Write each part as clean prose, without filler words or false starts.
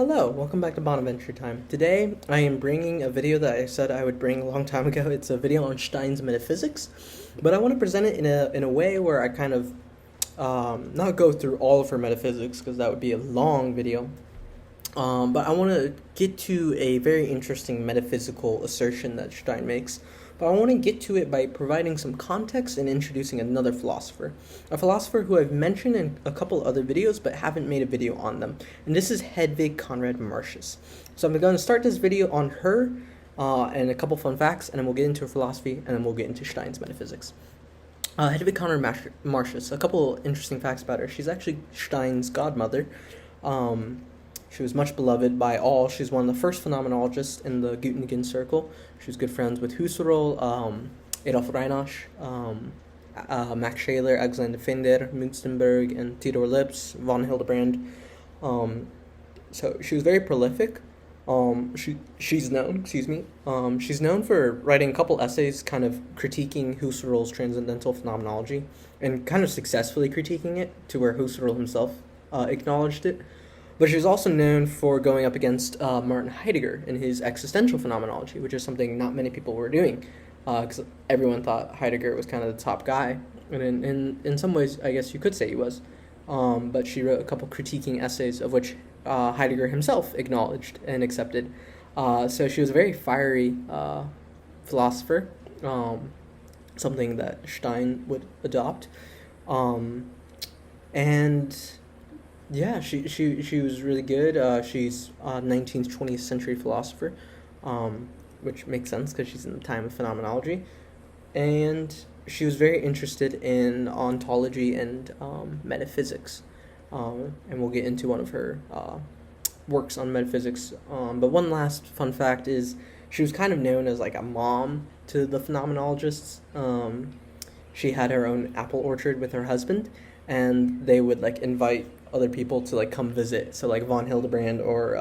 Hello, welcome back to Bonaventure Time. Today I am bringing a video that I said I would bring a long time ago. It's a video on Stein's metaphysics, but I want to present it in a way where I kind of not go through all of her metaphysics because that would be a long video, but I want to get to a very interesting metaphysical assertion that Stein makes. But I want to get to it by providing some context and introducing another philosopher. A philosopher who I've mentioned in a couple other videos but haven't made a video on them. And this is Hedwig Conrad-Martius. So I'm going to start this video on her and a couple fun facts, and then we'll get into her philosophy, and then we'll get into Stein's metaphysics. Hedwig Conrad-Martius, a couple interesting facts about her. She's actually Stein's godmother. She was much beloved by all. She's one of the first phenomenologists in the Göttingen circle. She was good friends with Husserl, Adolf Reinach, Max Scheler, Alexander Fender, Münzenberg, and Theodor Lipps, von Hildebrand. So she was very prolific. She's known for writing a couple essays kind of critiquing Husserl's transcendental phenomenology and kind of successfully critiquing it to where Husserl himself acknowledged it. But she was also known for going up against Martin Heidegger in his existential phenomenology, which is something not many people were doing, because everyone thought Heidegger was kind of the top guy, and in some ways, I guess you could say he was. But she wrote a couple critiquing essays, of which Heidegger himself acknowledged and accepted. So she was a very fiery philosopher, something that Stein would adopt, and yeah, she was really good. She's a 19th, 20th century philosopher, which makes sense because she's in the time of phenomenology. And she was very interested in ontology and metaphysics. And we'll get into one of her works on metaphysics. But one last fun fact is she was kind of known as like a mom to the phenomenologists. She had her own apple orchard with her husband, and they would like invite other people to like come visit, so like von Hildebrand or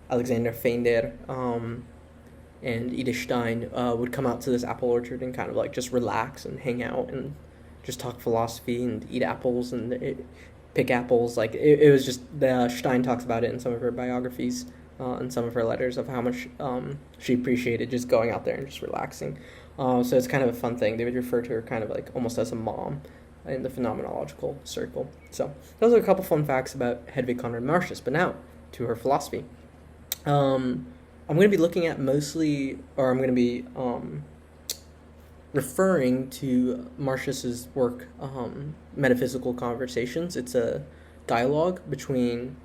Alexander Fender and Edith Stein would come out to this apple orchard and kind of like just relax and hang out and just talk philosophy and eat apples and pick apples. Like it was just Stein talks about it in some of her biographies and some of her letters of how much she appreciated just going out there and just relaxing. So it's kind of a fun thing. They would refer to her kind of like almost as a mom in the phenomenological circle. So those are a couple fun facts about Hedwig Conrad-Martius. But now to her philosophy. I'm going to be looking at mostly, or I'm going to be referring to Martius's work, Metaphysical Conversations. It's a dialogue between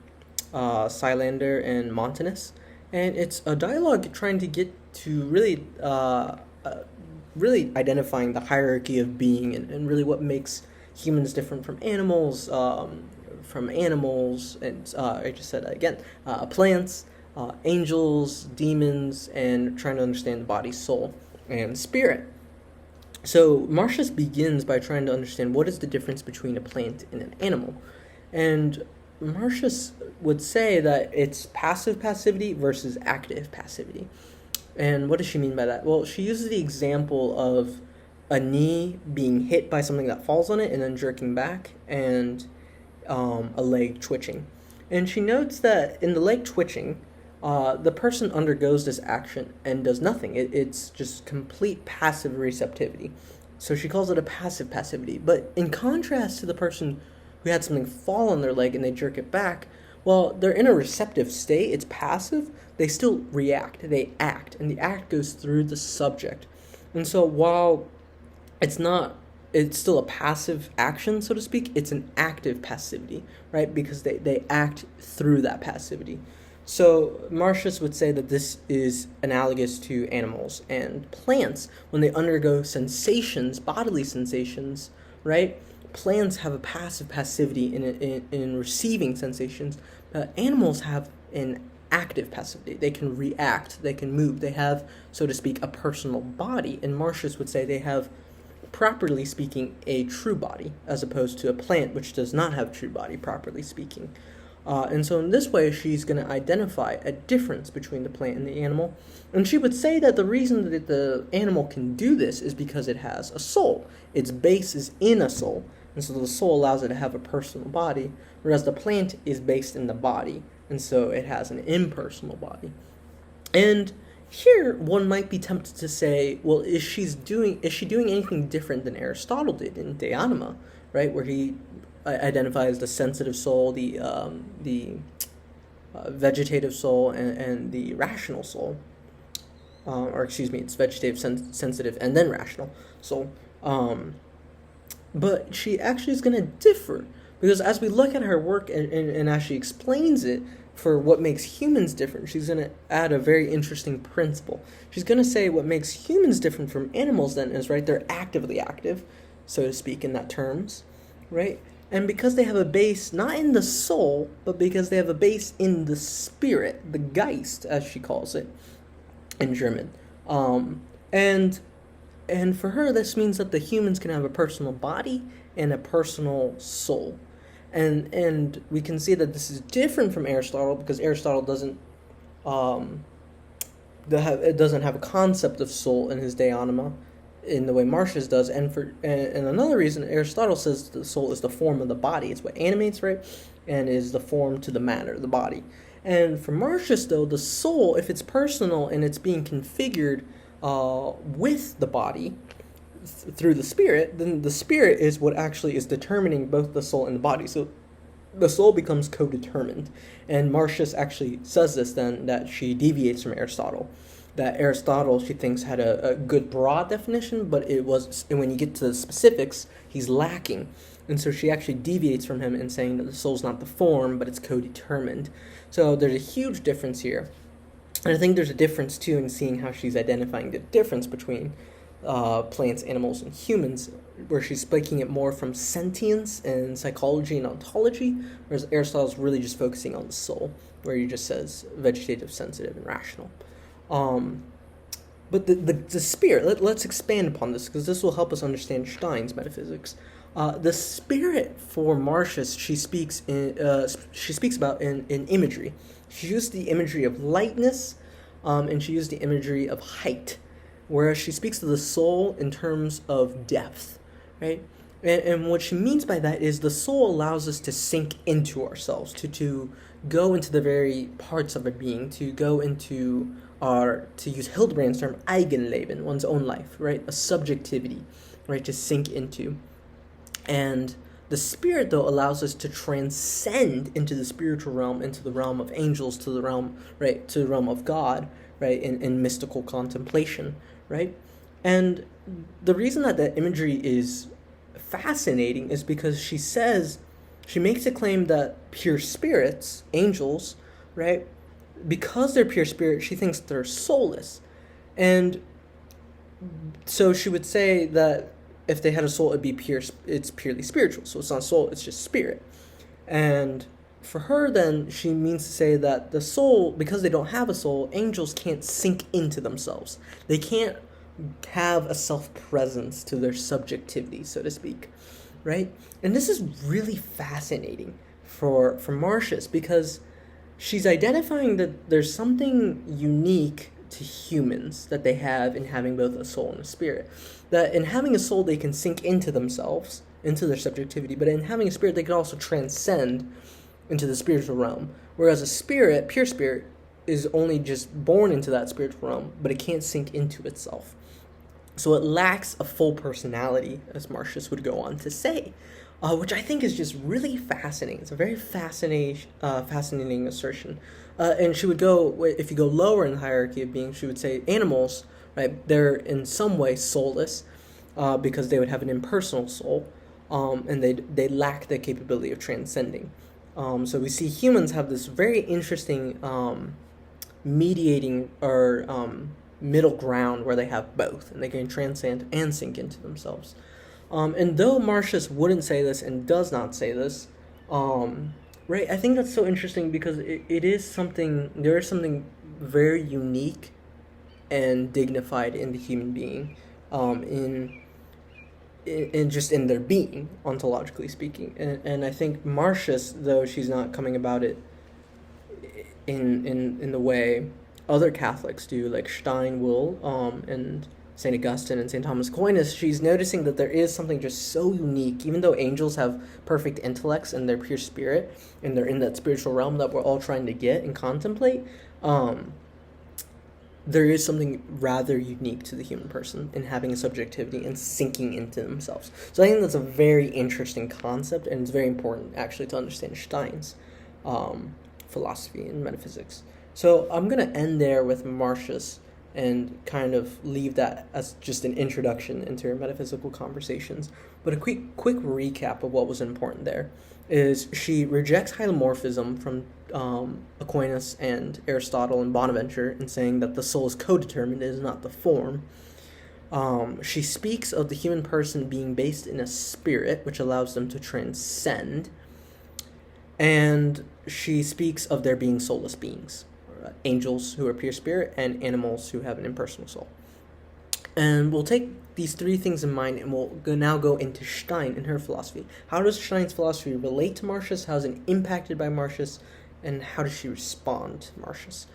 Seilander and Montanus, and it's a dialogue trying to get to really identifying the hierarchy of being and really what makes humans different from animals, and I just said again, plants, angels, demons, and trying to understand the body, soul, and spirit. So Martius begins by trying to understand what is the difference between a plant and an animal. And Martius would say that it's passive passivity versus active passivity. And what does she mean by that? Well, she uses the example of a knee being hit by something that falls on it and then jerking back, and a leg twitching. And she notes that in the leg twitching, the person undergoes this action and does nothing. It's just complete passive receptivity. So she calls it a passive passivity. But in contrast to the person who had something fall on their leg and they jerk it back, well, they're in a receptive state, it's passive, they still react, they act, and the act goes through the subject. And so while it's still a passive action, so to speak, it's an active passivity, right? Because they act through that passivity. So Martius would say that this is analogous to animals and plants when they undergo sensations, bodily sensations, right? Plants have a passive passivity in receiving sensations, but animals have an active passivity. They can react, they can move, they have, so to speak, a personal body. And Martius would say they have, properly speaking, a true body, as opposed to a plant which does not have a true body, properly speaking. And so in this way, she's going to identify a difference between the plant and the animal. And she would say that the reason that the animal can do this is because it has a soul. Its base is in a soul. and so the soul allows it to have a personal body, whereas the plant is based in the body, and so it has an impersonal body. And here one might be tempted to say, well, is she doing anything different than Aristotle did in De Anima, right, where he identifies the sensitive soul, the vegetative soul, and the rational soul, or excuse me, it's vegetative, sensitive, and then rational soul. But she actually is going to differ, because as we look at her work and as she explains it for what makes humans different, she's going to add a very interesting principle. She's going to say what makes humans different from animals then is, right, they're actively active, so to speak, in that terms, right? And because they have a base not in the soul, but because they have a base in the spirit, the Geist, as she calls it in German. And for her, this means that the humans can have a personal body and a personal soul. And we can see that this is different from Aristotle, because Aristotle doesn't have a concept of soul in his De Anima in the way Martius does. And another reason, Aristotle says the soul is the form of the body. It's what animates, right? And is the form to the matter, the body. And for Martius, though, the soul, if it's personal and it's being configured with the body through the spirit, then the spirit is what actually is determining both the soul and the body. So the soul becomes co-determined. And Martius actually says this then, that she deviates from Aristotle. That Aristotle, she thinks, had a good broad definition, but when you get to the specifics, he's lacking. And so she actually deviates from him in saying that the soul's not the form, but it's co-determined. So there's a huge difference here. And I think there's a difference, too, in seeing how she's identifying the difference between plants, animals, and humans, where she's speaking it more from sentience and psychology and ontology, whereas Aristotle's really just focusing on the soul, where he just says vegetative, sensitive, and rational. But the spirit, let's expand upon this, because this will help us understand Stein's metaphysics. The spirit for Martius, she speaks about in imagery. She used the imagery of lightness, and she used the imagery of height, whereas she speaks of the soul in terms of depth, right? And what she means by that is the soul allows us to sink into ourselves, to go into the very parts of our being, to go into to use Hildebrand's term, Eigenleben, one's own life, right? A subjectivity, right, to sink into. And the spirit, though, allows us to transcend into the spiritual realm, into the realm of angels, to the realm of God, right, in mystical contemplation, right? And the reason that imagery is fascinating is because she makes a claim that pure spirits, angels, right, because they're pure spirit, she thinks they're soulless. And so she would say that if they had a soul, it's purely spiritual. So it's not soul, it's just spirit. And for her, then, she means to say that the soul, because they don't have a soul, angels can't sink into themselves. They can't have a self-presence to their subjectivity, so to speak, right? And this is really fascinating for Martius, because she's identifying that there's something unique to humans that they have in having both a soul and a spirit. That in having a soul, they can sink into themselves, into their subjectivity, but in having a spirit, they can also transcend into the spiritual realm. Whereas a spirit, pure spirit, is only just born into that spiritual realm, but it can't sink into itself. So it lacks a full personality, as Martius would go on to say, which I think is just really fascinating. It's a very fascinating assertion. And she would go, if you go lower in the hierarchy of being, she would say animals, right, they're in some way soulless, because they would have an impersonal soul, and they lack the capability of transcending. So we see humans have this very interesting mediating or middle ground where they have both, and they can transcend and sink into themselves. And though Martius wouldn't say this and does not say this, right, I think that's so interesting, because there is something very unique and dignified in the human being, in just in their being, ontologically speaking. And I think Martius, though she's not coming about it in the way other Catholics do, like Stein will, and St. Augustine and St. Thomas Aquinas, she's noticing that there is something just so unique, even though angels have perfect intellects and they're pure spirit, and they're in that spiritual realm that we're all trying to get and contemplate, there is something rather unique to the human person in having a subjectivity and sinking into themselves. So I think that's a very interesting concept, and it's very important actually to understand Stein's philosophy and metaphysics. So I'm going to end there with Martius and kind of leave that as just an introduction into our metaphysical conversations. But a quick recap of what was important there is she rejects hylomorphism from Aquinas and Aristotle and Bonaventure in saying that the soul is codetermined, it is not the form. She speaks of the human person being based in a spirit, which allows them to transcend. And she speaks of there being soulless beings, angels who are pure spirit and animals who have an impersonal soul. And we'll take these three things in mind, and we'll now go into Stein and her philosophy. How does Stein's philosophy relate to Martius? How is it impacted by Martius? And how does she respond to Martius?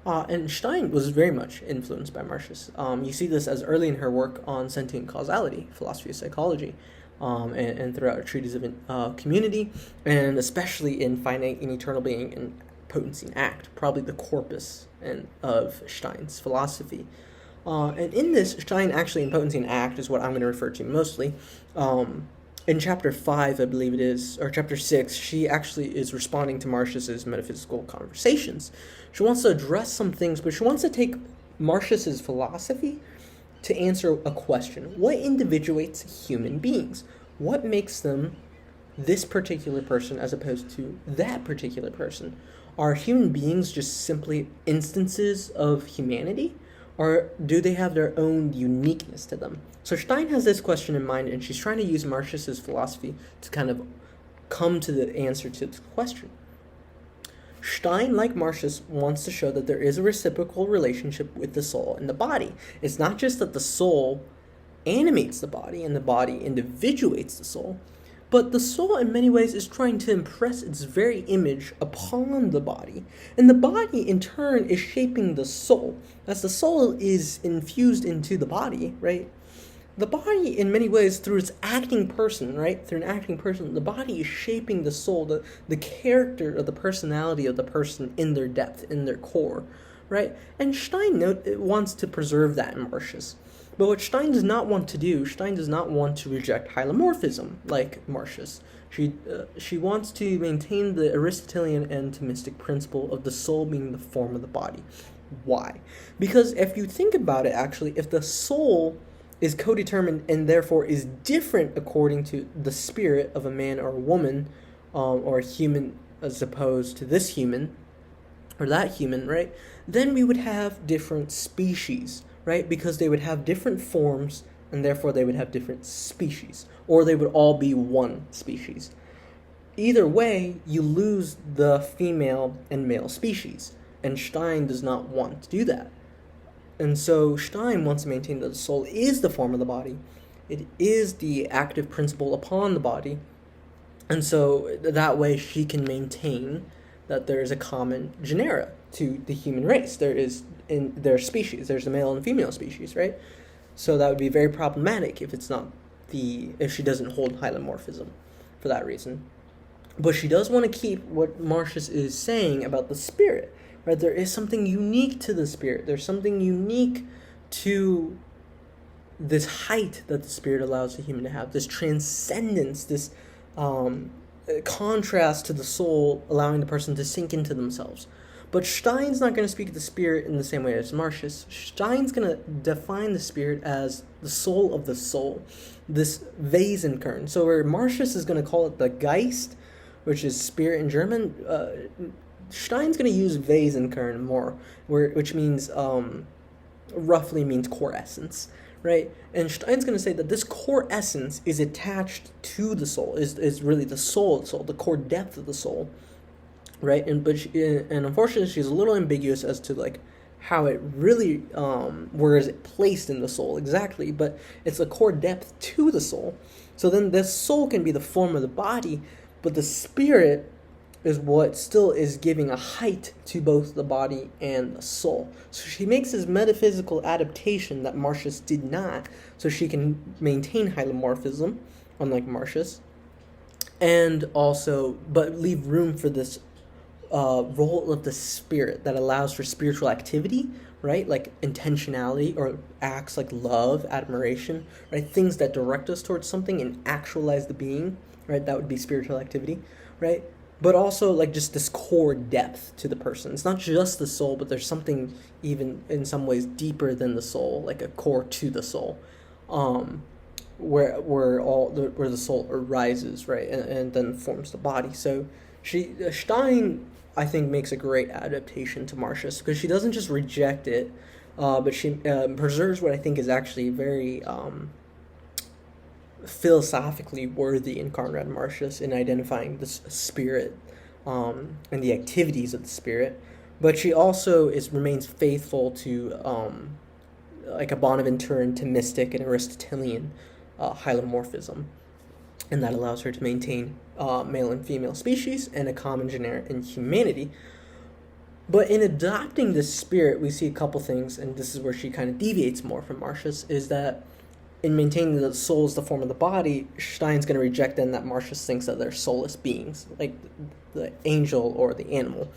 And Stein was very much influenced by Martius. You see this as early in her work on sentient causality, philosophy of psychology, and throughout her treatise of community, and especially in finite and eternal being and potency and act, probably the corpus of Stein's philosophy. And in this, Stein actually, in potency and act, is what I'm going to refer to mostly. In chapter 5, I believe it is, or chapter 6, she actually is responding to Martius's metaphysical conversations. She wants to address some things, but she wants to take Martius's philosophy to answer a question. What individuates human beings? What makes them this particular person as opposed to that particular person? Are human beings just simply instances of humanity? Or do they have their own uniqueness to them? So Stein has this question in mind, and she's trying to use Martius's philosophy to kind of come to the answer to this question. Stein, like Martius, wants to show that there is a reciprocal relationship with the soul and the body. It's not just that the soul animates the body and the body individuates the soul, but the soul in many ways is trying to impress its very image upon the body. And the body in turn is shaping the soul. As the soul is infused into the body, right? The body in many ways through its acting person, right? Through an acting person, the body is shaping the soul, the character of the personality of the person in their depth, in their core, right? And Stein wants to preserve that in Martius. But what Stein does not want to do, Stein does not want to reject hylomorphism like Martius. She wants to maintain the Aristotelian and Thomistic principle of the soul being the form of the body. Why? Because if you think about it, actually, if the soul is codetermined and therefore is different according to the spirit of a man or a woman, or a human as opposed to this human, or that human, right? Then we would have different species, right? Because they would have different forms, and therefore they would have different species. Or they would all be one species. Either way, you lose the female and male species. And Stein does not want to do that. And so Stein wants to maintain that the soul is the form of the body. It is the active principle upon the body. And so that way she can maintain that there is a common genera to the human race. There is in their species. There's a male and female species, right? So that would be very problematic if if she doesn't hold hylomorphism for that reason. But she does want to keep what Martius is saying about the spirit, right? There is something unique to the spirit. There's something unique to this height that the spirit allows the human to have, this transcendence, this contrast to the soul, allowing the person to sink into themselves. But Stein's not going to speak of the spirit in the same way as Martius. Stein's going to define the spirit as the soul of the soul, this Wesenkern. So where Martius is going to call it the Geist, which is spirit in German, Stein's going to use Wesenkern more, which means roughly means core essence, right? And Stein's going to say that this core essence is attached to the soul, is really the soul of the soul, the core depth of the soul. Right, and unfortunately, she's a little ambiguous as to like how it really, where is it placed in the soul exactly? But it's a core depth to the soul. So then, this soul can be the form of the body, but the spirit is what still is giving a height to both the body and the soul. So she makes this metaphysical adaptation that Martius did not, so she can maintain hylomorphism, unlike Martius, and also, but leave room for this role of the spirit that allows for spiritual activity, right? Like intentionality, or acts like love, admiration, right? Things that direct us towards something and actualize the being, right? That would be spiritual activity, right? But also like just this core depth to the person. It's not just the soul, but there's something even in some ways deeper than the soul, like a core to the soul, where the soul arises, right, and then forms the body. So Stein, I think, makes a great adaptation to Martius, because she doesn't just reject it, but she preserves what I think is actually very philosophically worthy in Conrad-Martius in identifying the spirit and the activities of the spirit. But she also remains faithful to like a Bonaventuran, Thomistic, and Aristotelian hylomorphism, and that allows her to maintain male and female species and a common genera in humanity. But in adopting this spirit, we see a couple things, and this is where she kind of deviates more from Martius, is that in maintaining the soul as the form of the body, Stein's going to reject then that Martius thinks that they're soulless beings, like the angel or the animal.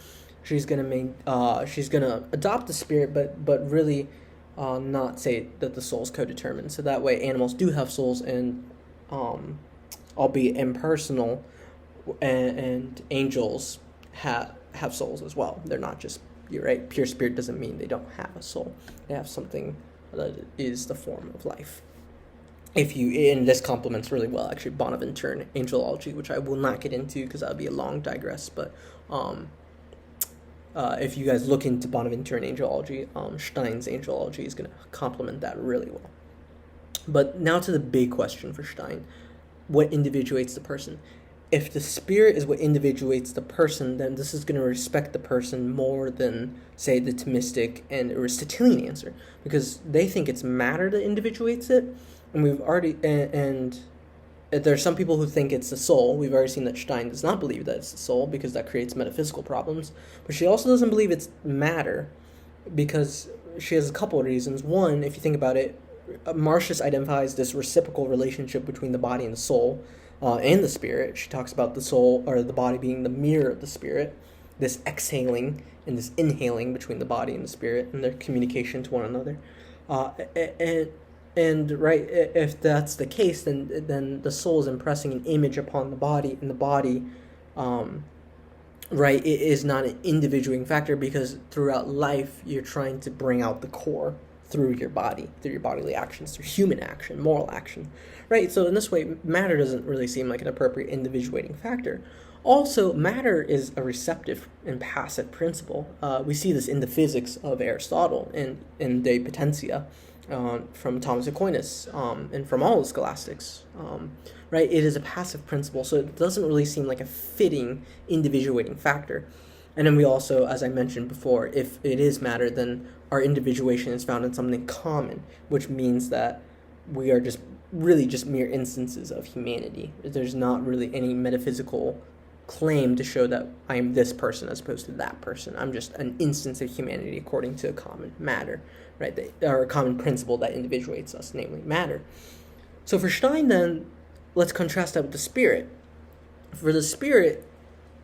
She's going to adopt the spirit, but really not say that the soul's co-determined. So that way, animals do have souls, and albeit impersonal, and angels have souls as well. They're not just, you're right, pure spirit doesn't mean they don't have a soul. They have something that is the form of life. And this complements really well, actually, Bonaventuran angelology, which I will not get into because that would be a long digress, but if you guys look into Bonaventuran angelology, Stein's angelology is going to complement that really well. But now to the big question for Stein: what individuates the person? If the spirit is what individuates the person, then this is going to respect the person more than, say, the Thomistic and Aristotelian answer, because they think it's matter that individuates it, and there's some people who think it's the soul. We've already seen that Stein does not believe that it's the soul, because that creates metaphysical problems. But she also doesn't believe it's matter, because she has a couple of reasons. One, if you think about it, Martius identifies this reciprocal relationship between the body and the soul, and the spirit. She talks about the soul, or the body, being the mirror of the spirit, this exhaling and this inhaling between the body and the spirit, and their communication to one another. And right, if that's the case, then the soul is impressing an image upon the body, and the body, right, it is not an individuating factor, because throughout life you're trying to bring out the core through your body, through your bodily actions, through human action, moral action, right? So in this way, matter doesn't really seem like an appropriate individuating factor. Also, matter is a receptive and passive principle. We see this in the physics of Aristotle and in De Potentia, from Thomas Aquinas, and from all the scholastics, right? It is a passive principle, so it doesn't really seem like a fitting individuating factor. And then we also, as I mentioned before, if it is matter, then our individuation is found in something common, which means that we are just mere instances of humanity. There's not really any metaphysical claim to show that I am this person as opposed to that person. I'm just an instance of humanity according to a common matter, right? Or a common principle that individuates us, namely matter. So for Stein, then, let's contrast that with the spirit. For the spirit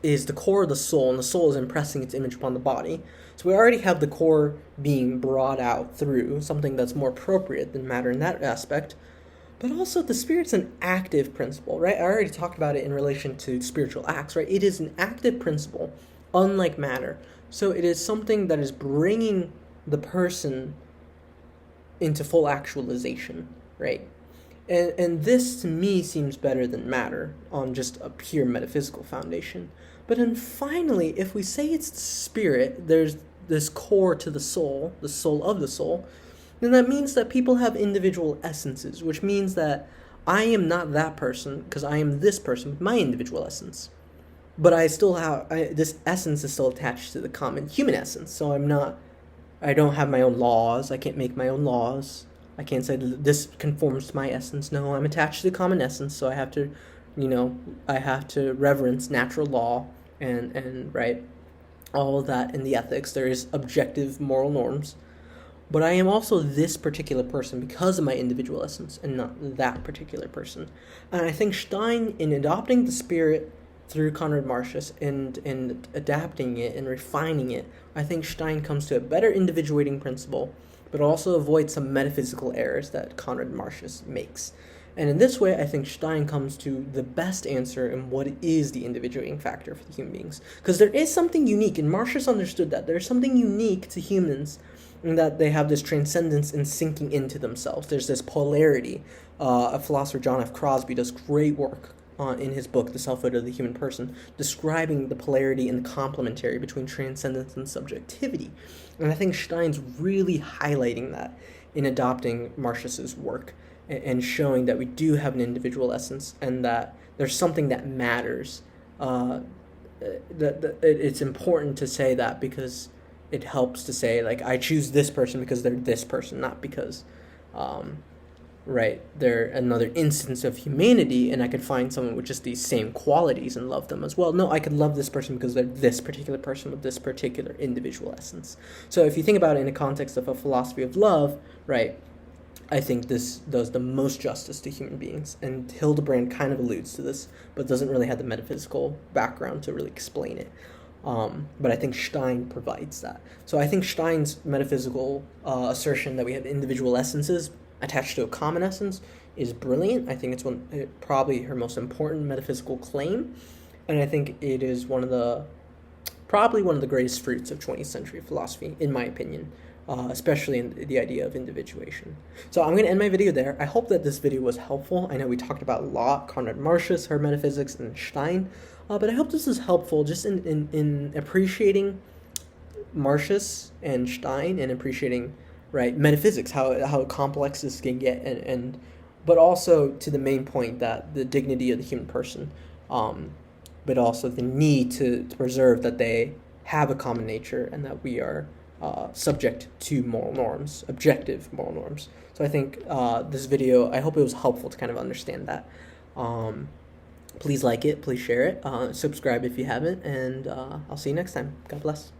is the core of the soul, and the soul is impressing its image upon the body. So we already have the core being brought out through something that's more appropriate than matter in that aspect. But also, the spirit's an active principle, right? I already talked about it in relation to spiritual acts, right? It is an active principle, unlike matter. So it is something that is bringing the person into full actualization, right? And this, to me, seems better than matter on just a pure metaphysical foundation. But then finally, if we say it's the spirit, there's this core to the soul of the soul, then that means that people have individual essences, which means that I am not that person because I am this person with my individual essence. But I still have, this essence is still attached to the common human essence. So I don't have my own laws. I can't make my own laws. I can't say that this conforms to my essence. No, I'm attached to the common essence, so I have to reverence natural law and right, all of that in the ethics. There is objective moral norms. But I am also this particular person because of my individual essence and not that particular person. And I think Stein, in adopting the spirit through Conrad-Martius and adapting it and refining it, I think Stein comes to a better individuating principle, but also avoids some metaphysical errors that Conrad-Martius makes. And in this way, I think Stein comes to the best answer in what is the individuating factor for the human beings. Because there is something unique, and Martius understood that. There's something unique to humans in that they have this transcendence in sinking into themselves. There's this polarity. A philosopher, John F. Crosby, does great work in his book, The Selfhood of the Human Person, describing the polarity and the complementary between transcendence and subjectivity. And I think Stein's really highlighting that in adopting Martius's work and showing that we do have an individual essence and that there's something that matters. It's important to say that because it helps to say, like, I choose this person because they're this person, not because, they're another instance of humanity, and I could find someone with just these same qualities and love them as well. No, I could love this person because they're this particular person with this particular individual essence. So if you think about it in the context of a philosophy of love, right, I think this does the most justice to human beings. And Hildebrand kind of alludes to this, but doesn't really have the metaphysical background to really explain it. But I think Stein provides that. So I think Stein's metaphysical assertion that we have individual essences attached to a common essence is brilliant. I think it's probably her most important metaphysical claim, and I think it is probably one of the greatest fruits of 20th century philosophy, in my opinion, especially in the idea of individuation. So I'm going to end my video there. I hope that this video was helpful. I know we talked about Locke, Conrad-Martius, her metaphysics, and Stein. But I hope this is helpful just in appreciating Martius and Stein and appreciating, right, metaphysics, how complex this can get, but also to the main point that the dignity of the human person, but also the need to preserve that they have a common nature and that we are subject to moral norms, objective moral norms. So I think this video, I hope it was helpful to kind of understand that. Please like it, please share it, subscribe if you haven't, and I'll see you next time. God bless.